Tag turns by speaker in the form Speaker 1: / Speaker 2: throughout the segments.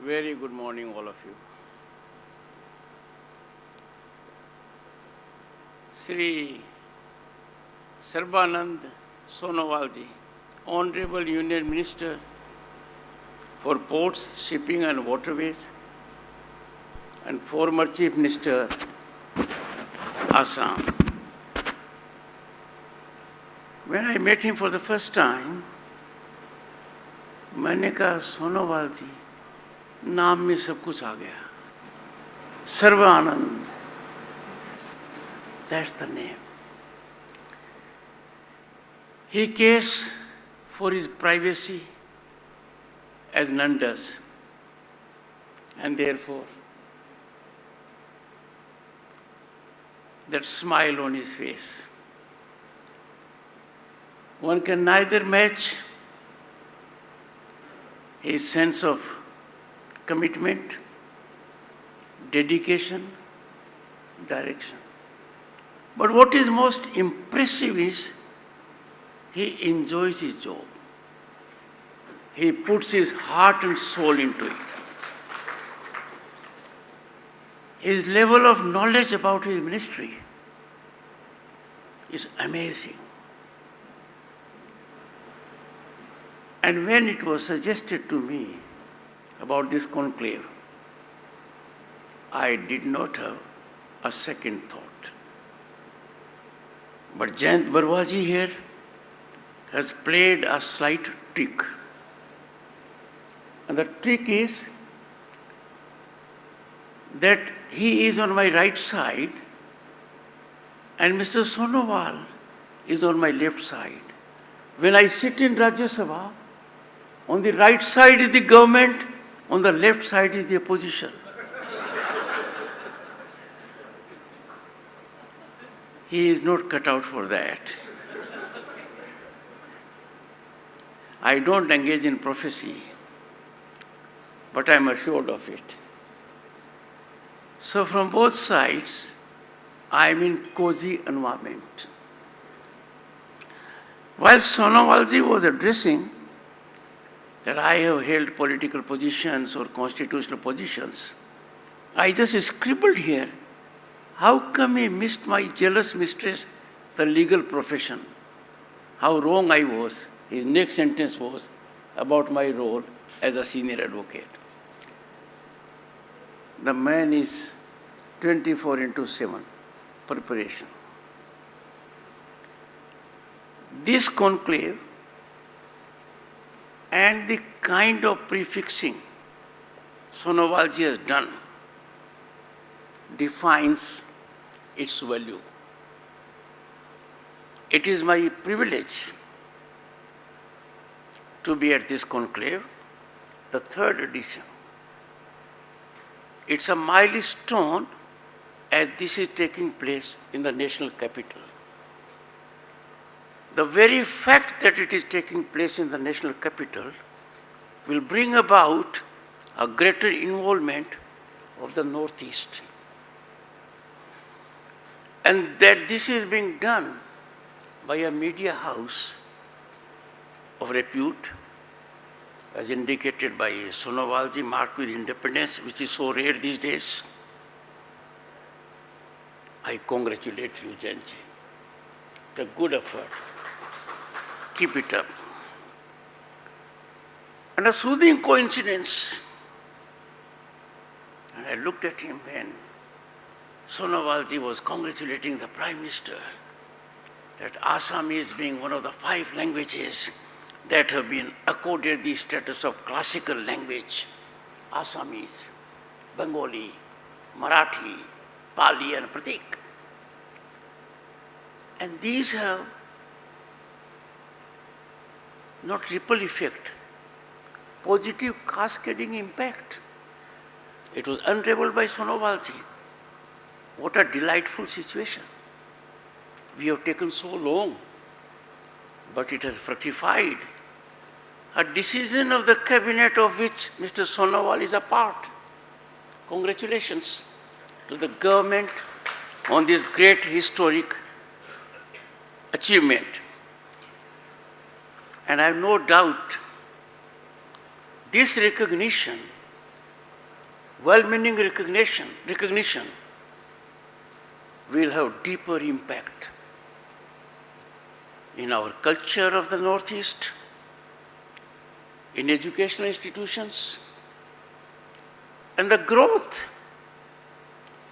Speaker 1: Very good morning, all of you. Sri Sarbanand Sonowalji, Honorable Union Minister for Ports, Shipping and Waterways, and former Chief Minister, Assam. When I met him for the first time, मैंने कहा सोनोवाल जी नाम में सब कुछ आ गया Sarbananda, that's the name. He cares for his privacy as none does, and therefore that smile on his face, one can neither match his sense of commitment, dedication, direction. But what is most impressive is he enjoys his job. He puts his heart and soul into it. His level of knowledge about his ministry is amazing. And when it was suggested to me about this conclave, I did not have a second thought. But Jayant Barwaji here has played a slight trick. And the trick is that he is on my right side and Mr. Sonowal is on my left side. When I sit in Rajya Sabha, on the right side is the government, on the left side is the opposition. He is not cut out for that. I don't engage in prophecy, but I am assured of it. So from both sides, I am in cozy environment. While Sonowalji was addressing that I have held political positions or constitutional positions, I just scribbled here, how come he missed my jealous mistress, the legal profession? How wrong I was. His next sentence was about my role as a senior advocate. The man is 24/7 preparation. This conclave and the kind of prefixing Sonowalji has done defines its value. It is my privilege to be at this conclave, the third edition. It's a milestone as this is taking place in the national capital. The very fact that it is taking place in the national capital will bring about a greater involvement of the Northeast. And that this is being done by a media house of repute, as indicated by Sonowalji, marked with independence, which is so rare these days. I congratulate you, Janji. The good effort. Keep it up. And a soothing coincidence, and I looked at him when Sonowalji was congratulating the Prime Minister that Assamese being one of the 5 languages that have been accorded the status of classical language, Assamese, Bengali, Marathi, Pali and Pratik. And these have not ripple effect, positive cascading impact. It was unraveled by Sonowalji. What a delightful situation. We have taken so long, but it has fructified. A decision of the cabinet of which Mr. Sonowal is a part. Congratulations to the government on this great historic achievement. And I have no doubt this recognition well-meaning recognition will have deeper impact in our culture of the Northeast, in educational institutions, and the growth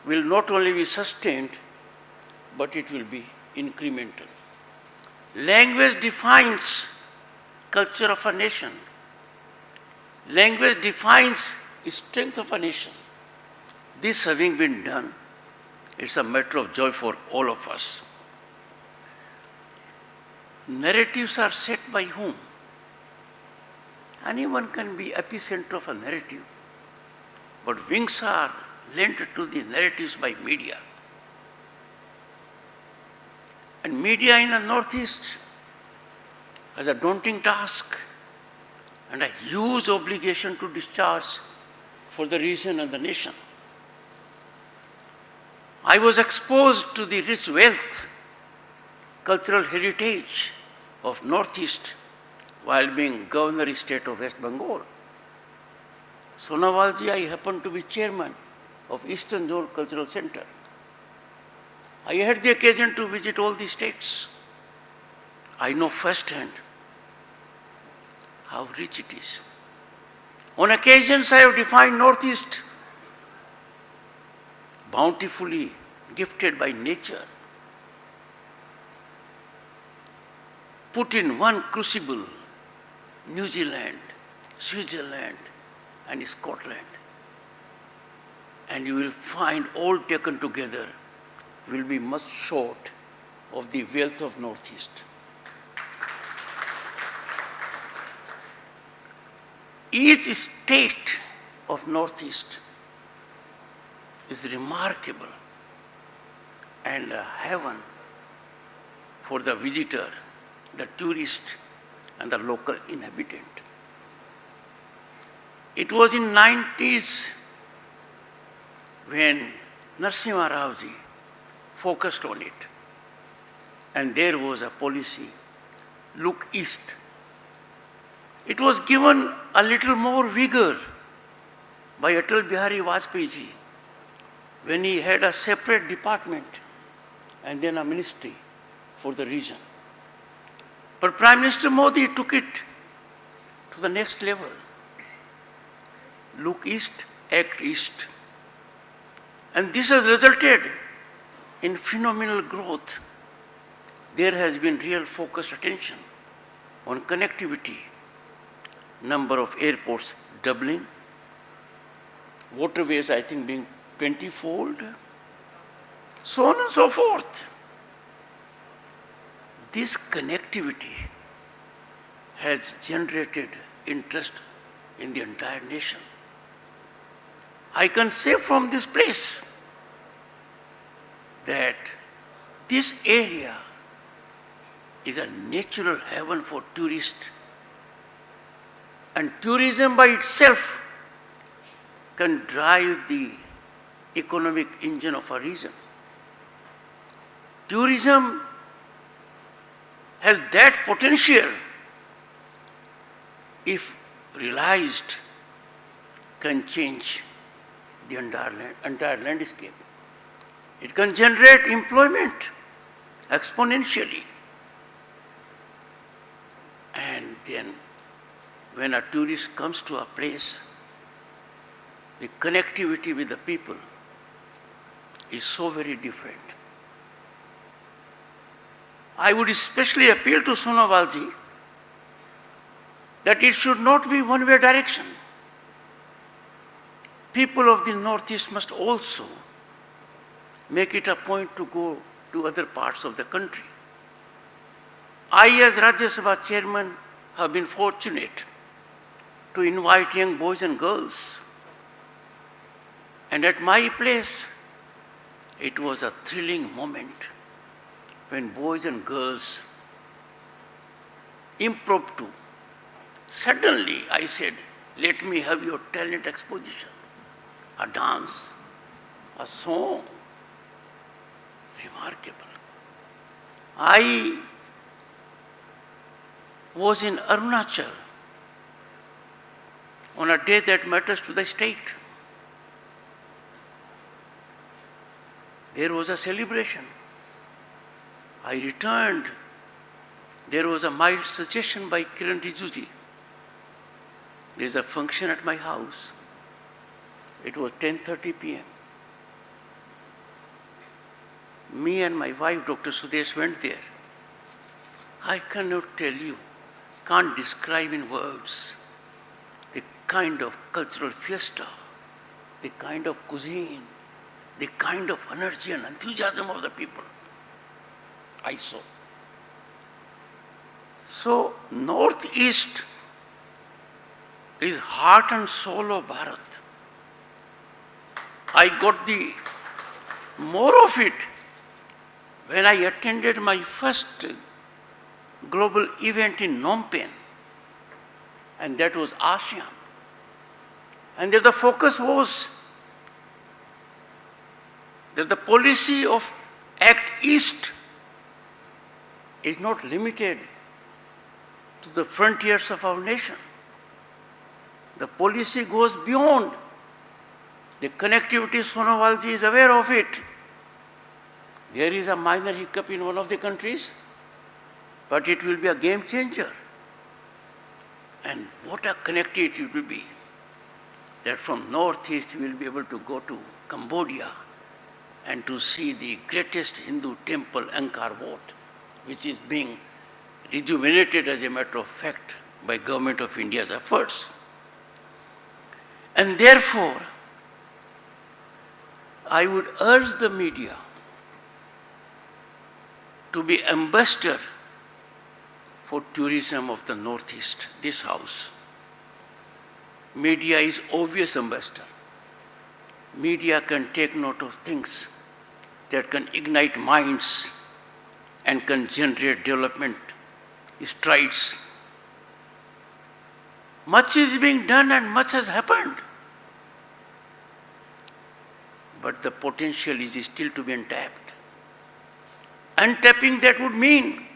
Speaker 1: will not only be sustained, but it will be incremental. Language defines culture of a nation. Language defines the strength of a nation. This having been done, it's a matter of joy for all of us. Narratives are set by whom? Anyone can be epicenter of a narrative, but wings are lent to the narratives by media. And media in the Northeast has a daunting task and a huge obligation to discharge for the region and the nation. I was exposed to the rich wealth, cultural heritage of Northeast while being Governor State of West Bengal. Sonowalji, I happened to be chairman of Eastern Zone Cultural Center. I had the occasion to visit all the states. I know firsthand how rich it is. On occasions, I have defined Northeast bountifully gifted by nature. Put in one crucible, New Zealand, Switzerland, and Scotland, and you will find all taken together will be much short of the wealth of Northeast. Each state of Northeast is remarkable and a heaven for the visitor, the tourist, and the local inhabitant. It was in 90s when Narasimha Rao ji focused on it, and there was a policy, look east. It was given a little more vigor by Atal Bihari Vajpayee ji when he had a separate department and then a ministry for the region. But Prime Minister Modi took it to the next level. Look east, act east. And this has resulted in phenomenal growth. There has been real focused attention on connectivity, number of airports doubling, waterways I think being 20-fold, so on and so forth. This connectivity has generated interest in the entire nation. I can say from this place that this area is a natural heaven for tourists, and tourism by itself can drive the economic engine of a region. Tourism has that potential, if realized, can change the entire landscape. It can generate employment exponentially. And then when a tourist comes to a place, the connectivity with the people is so very different. I would especially appeal to Sonowalji that it should not be one-way direction. People of the Northeast must also make it a point to go to other parts of the country. I, as Rajya Sabha chairman, have been fortunate to invite young boys and girls. And at my place, it was a thrilling moment when boys and girls, impromptu, suddenly I said, let me have your talent exposition, a dance, a song. Remarkable. I was in Arunachal on a day that matters to the state. There was a celebration. I returned. There was a mild suggestion by Kiran Rijuji. There is a function at my house. It was 10:30 p.m. Me and my wife, Dr. Sudesh, went there. I cannot tell you, can't describe in words the kind of cultural fiesta, the kind of cuisine, the kind of energy and enthusiasm of the people I saw. So, Northeast is heart and soul of Bharat. I got the more of it when I attended my first global event in Phnom Penh, and that was ASEAN. And there the focus was that the policy of Act East is not limited to the frontiers of our nation. The policy goes beyond. The connectivity, Sonowalji is aware of it. There is a minor hiccup in one of the countries, but it will be a game changer. And what a connectivity it will be, that from Northeast we will be able to go to Cambodia and to see the greatest Hindu temple, Angkor Wat, which is being rejuvenated as a matter of fact by Government of India's efforts. And therefore, I would urge the media to be ambassador for tourism of the Northeast, this house. Media is obvious ambassador. Media can take note of things that can ignite minds and can generate development strides. Much is being done and much has happened. But the potential is still to be untapped. Untapping that would mean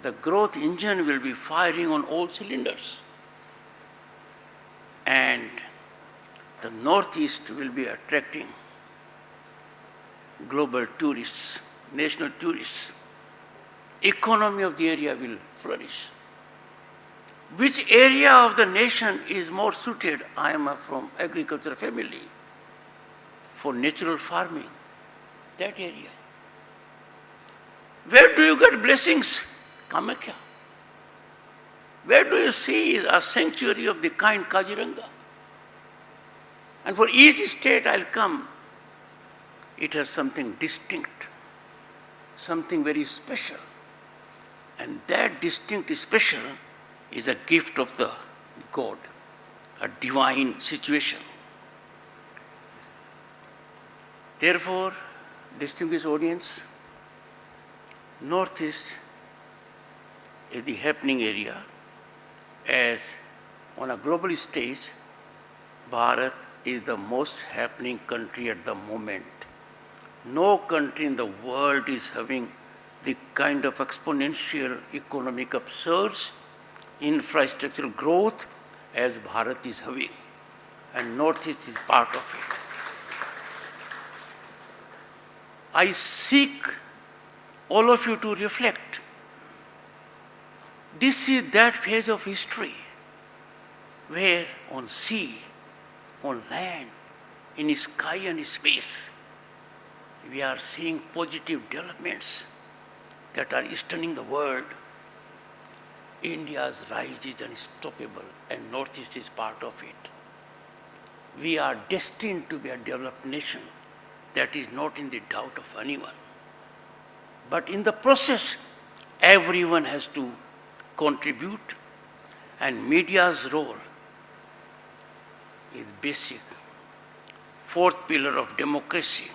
Speaker 1: the growth engine will be firing on all cylinders. And the Northeast will be attracting global tourists, national tourists. Economy of the area will flourish. Which area of the nation is more suited? I am from agriculture family. For natural farming, that area. Where do you get blessings? Kamakhya. Where do you see a sanctuary of the kind Kaziranga? And for each state I'll come, it has something distinct, something very special. And that distinct special is a gift of the God, a divine situation. Therefore, distinguished audience, Northeast is the happening area, as on a global stage, Bharat is the most happening country at the moment. No country in the world is having the kind of exponential economic upsurge, infrastructural growth as Bharat is having, and Northeast is part of it. I seek all of you to reflect. This is that phase of history where on sea, on land, in sky and space, we are seeing positive developments that are stunning the world. India's rise is unstoppable and Northeast is part of it. We are destined to be a developed nation. That is not in the doubt of anyone. But in the process, everyone has to contribute, and media's role is basic. Fourth pillar of democracy,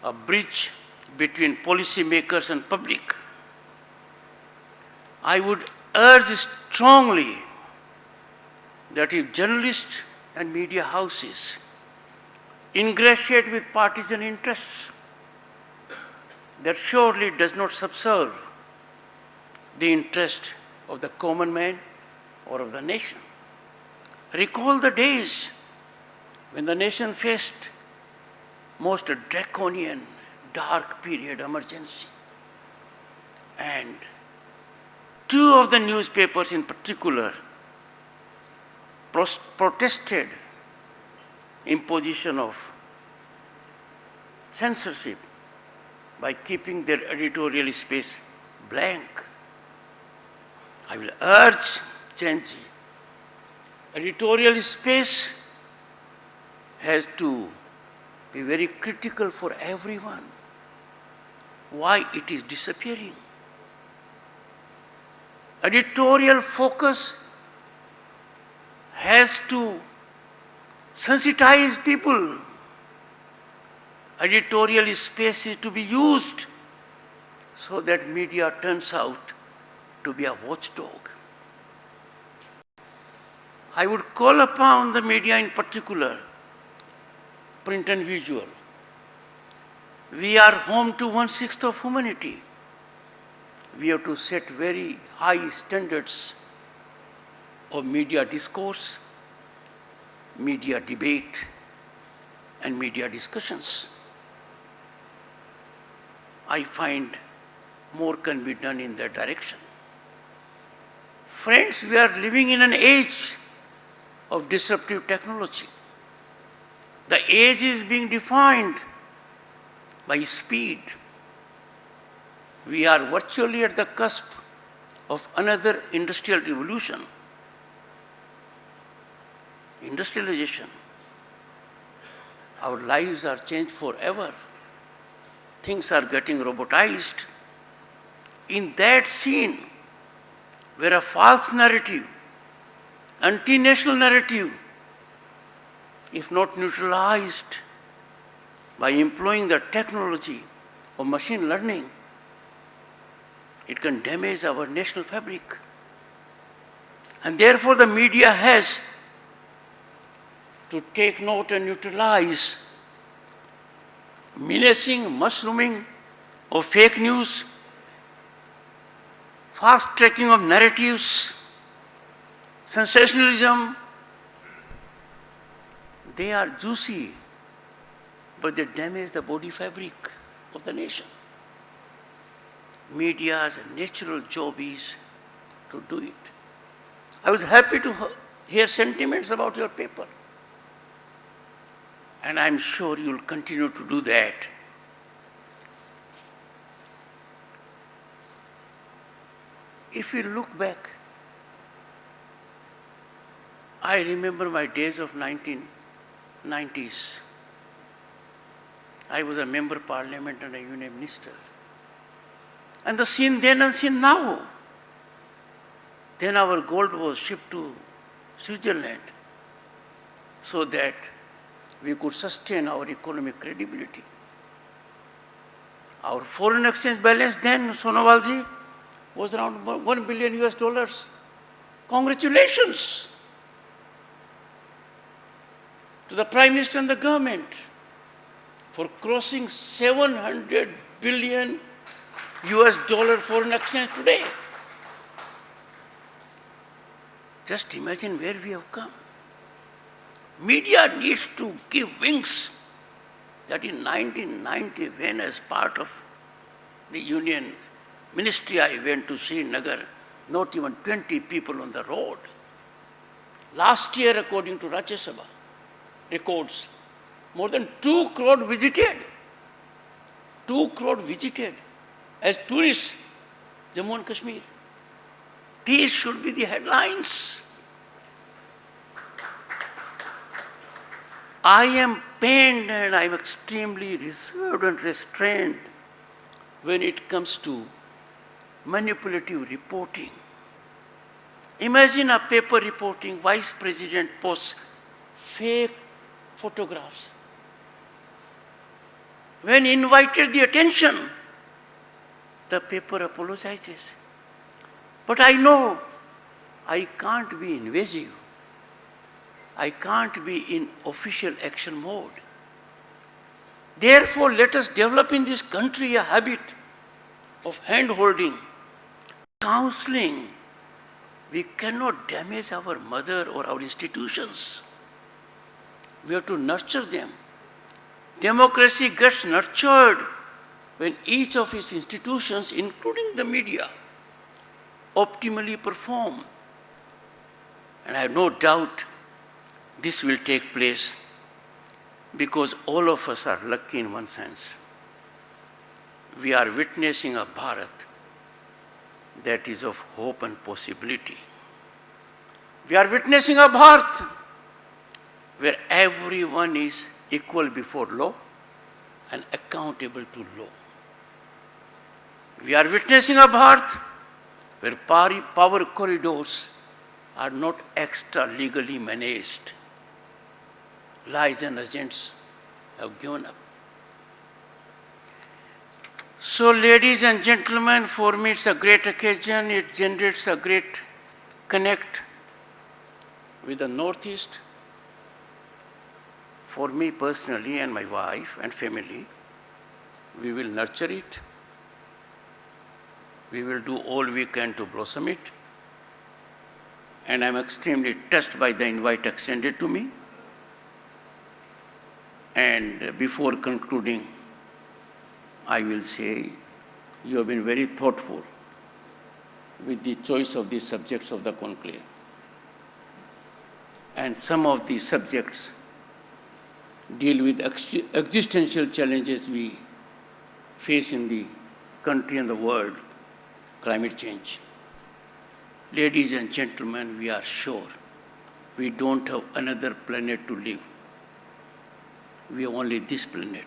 Speaker 1: a bridge between policymakers and public. I would urge strongly that if journalists and media houses ingratiate with partisan interests, that surely does not subserve the interest of the common man or of the nation. Recall the days when the nation faced most draconian, dark period emergency. And two of the newspapers in particular protested imposition of censorship by keeping their editorial space blank. I will urge Chenji, editorial space has to be very critical for everyone. Why it is disappearing? Editorial focus has to sensitize people. Editorial space is to be used so that media turns out to be a watchdog. I would call upon the media in particular, print and visual. We are home to 1/6 of humanity. We have to set very high standards of media discourse, media debate, and media discussions. I find more can be done in that direction. Friends, we are living in an age of disruptive technology. The age is being defined by speed. We are virtually at the cusp of another industrial revolution. Industrialization. Our lives are changed forever. Things are getting robotized. In that scene, where a false narrative, anti-national narrative, if not neutralized by employing the technology of machine learning, it can damage our national fabric. And therefore the media has to take note and neutralize menacing, mushrooming of fake news, fast tracking of narratives, sensationalism. They are juicy, but they damage the body fabric of the nation. Media's natural job is to do it. I was happy to hear sentiments about your paper. And I'm sure you'll continue to do that. If we look back, I remember my days of 1990s. I was a member of parliament and a union minister. And the scene then and scene now. Then our gold was shipped to Switzerland so that we could sustain our economic credibility. Our foreign exchange balance then, Sonowalji, was around $1 billion US. Congratulations to the Prime Minister and the government for crossing $700 billion US foreign exchange today. Just imagine where we have come. Media needs to give wings. That in 1990, when as part of the union ministry I went to Srinagar, not even 20 people on the road. Last year, according to Rajya Sabha records, more than 2 crore visited. 2 crore visited as tourists Jammu and Kashmir. These should be the headlines. I am pained and I am extremely reserved and restrained when it comes to manipulative reporting. Imagine a paper reporting Vice President posts fake photographs. When invited the attention, the paper apologizes. But I know I can't be invasive. I can't be in official action mode. Therefore, let us develop in this country a habit of hand-holding, counseling. We cannot damage our mother or our institutions. We have to nurture them. Democracy gets nurtured when each of its institutions, including the media, optimally perform. And I have no doubt this will take place because all of us are lucky in one sense. We are witnessing a Bharat that is of hope and possibility. We are witnessing a Bharat where everyone is equal before law and accountable to law. We are witnessing a Bharat where power corridors are not extra legally managed. Lies and agents have given up. So, ladies and gentlemen, for me it's a great occasion. It generates a great connect with the Northeast. For me personally and my wife and family, we will nurture it. We will do all we can to blossom it. And I'm extremely touched by the invite extended to me. And before concluding, I will say you have been very thoughtful with the choice of the subjects of the conclave. And some of the subjects deal with existential challenges we face in the country and the world, climate change. Ladies and gentlemen, we are sure we don't have another planet to live. We have only this planet.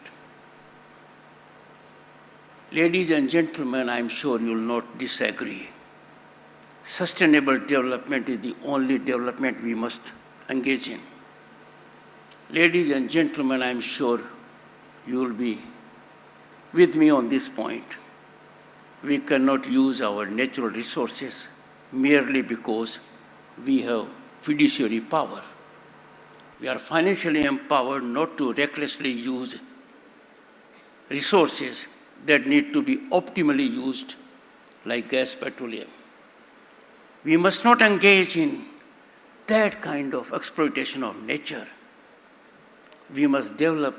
Speaker 1: Ladies and gentlemen, I am sure you will not disagree. Sustainable development is the only development we must engage in. Ladies and gentlemen, I am sure you will be with me on this point. We cannot use our natural resources merely because we have fiduciary power. We are financially empowered not to recklessly use resources that need to be optimally used, like gas, petroleum. We must not engage in that kind of exploitation of nature. We must develop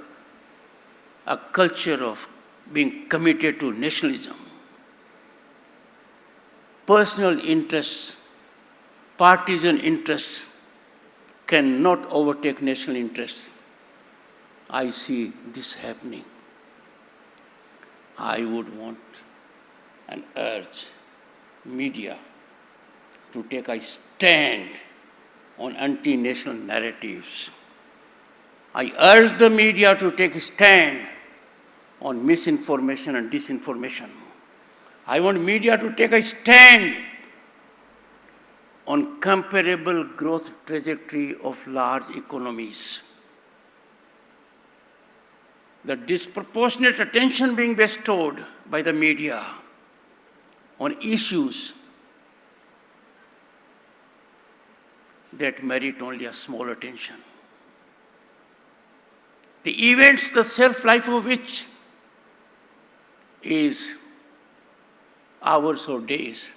Speaker 1: a culture of being committed to nationalism. Personal interests, partisan interests cannot overtake national interests. I see this happening. I would want and urge media to take a stand on anti-national narratives. I urge the media to take a stand on misinformation and disinformation. I want media to take a stand on comparable growth trajectory of large economies. The disproportionate attention being bestowed by the media on issues that merit only a small attention. The events, the self-life of which is hours or days,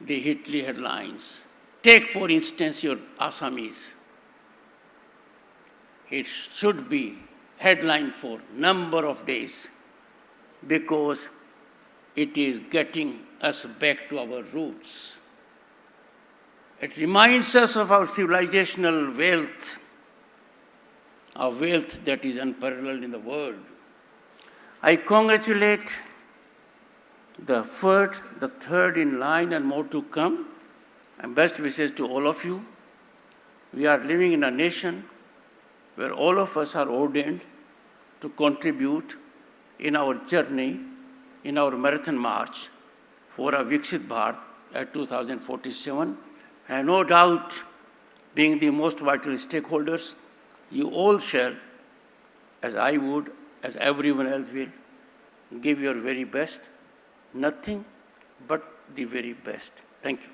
Speaker 1: they hit the headlines. Take, for instance, your Assamese. It should be headline for number of days because it is getting us back to our roots. It reminds us of our civilizational wealth, a wealth that is unparalleled in the world. I congratulate the third in line and more to come, and best wishes to all of you. We are living in a nation where all of us are ordained to contribute in our journey, in our marathon march for a Viksit Bharat at 2047. And no doubt, being the most vital stakeholders, you all shall, as I would, as everyone else will, give your very best. Nothing but the very best. Thank you.